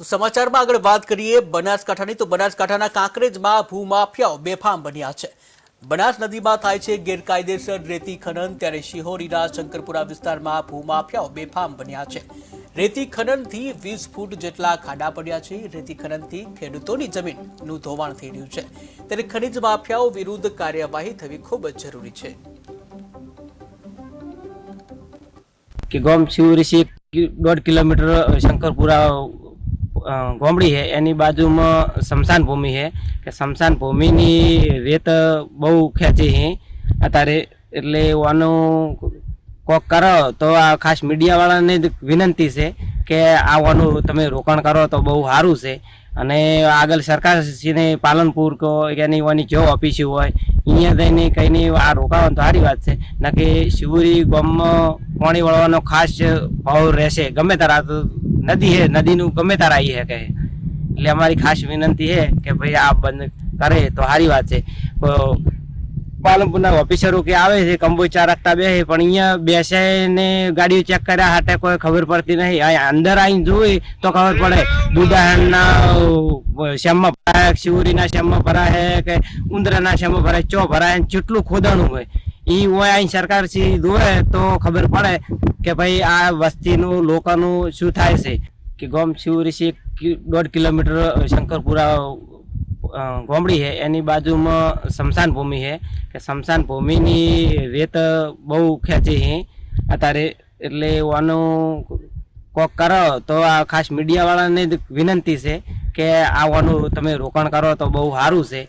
તો સમાચારમાં આગળ વાત કરીએ બનાસકાંઠાની તો બનાસકાંઠાના કાંકરેજમાં ભૂમાફિયાઓ બેફામ બન્યા છે। બનાસ નદીમાં થાય છે ગેરકાયદેસર રેતી ખનન, ત્યારે શિહોરીના શંકરપુરા વિસ્તારમાં ભૂમાફિયાઓ બેફામ બન્યા છે। રેતી ખનનથી 20 ફૂટ જેટલા ખાડા પડ્યા છે। રેતી ખનનથી ખેડૂતોની જમીનનું ધોવાણ થઈ રહ્યું છે, ત્યારે ખનીજ માફિયાઓ વિરુદ્ધ કાર્યવાહી થવી ખૂબ જ જરૂરી છે। कि गाम शिवरी से 1.5 किलोमीटर शंकरपुरा गोमड़ी है एनी बाजू में शमशान भूमि है कि शमशान भूमि नी रेत बहु खेंची है अतारे एटले वानो कोक करो तो आ खास मीडिया वाला ने विनंती है कि आवવાનું તમે રોકાણ કરો તો બહુ સારું છે। અને આગળ સરકારશ્રીને પાલનપુર કો એની વાની જો ઓફિસ હોય અહીંયા જઈને કઈને આ રોકાવાનું તો સારી વાત છે, ના કે શિવરી ગામમાં પાણી વળવાનો ખાસ ભાવ રહેશે। ગમે તારા નદી है, નદીનું ગમે તારા આવી શકે, એટલે અમારી ખાસ વિનંતી છે કે ભાઈ આ બંધ કરે તો સારી વાત છે। પાલનપુરના ઓફિસરો કે આવે છે કંબોચા રાખતા બેસે, પણ અહીંયા બેસે ને ગાડીઓ ચેક કર્યા હાટે કોઈ ખબર પડતી નહીં। અંદર આવીને જોઈ તો ખબર પડે દુધાણના શ્યામમાં ભરાય, શિવરીના શ્યામમાં ભરાય કે ઉંદરાના શ્યામમાં ભરાય, ચો ભરાય, જેટલું ખોદાણું હોય એ હોય અહીં સરકાર શ્રી જોવે તો ખબર પડે કે ભાઈ આ વસ્તીનું લોકોનું શું થાય છે। કે ગામ શિવરી से 1.5 किलोमीटर शंकरपुरा गोमड़ी है एनी बाजू में शमशान भूमि है कि शमशान भूमि नी रेत बहु खेंची है अतारे एटले वानो कोक करो तो आ खास मीडिया वाला ने विनंती है कि आवવાનું તમે રોકાણ કરો તો બહુ સારું છે।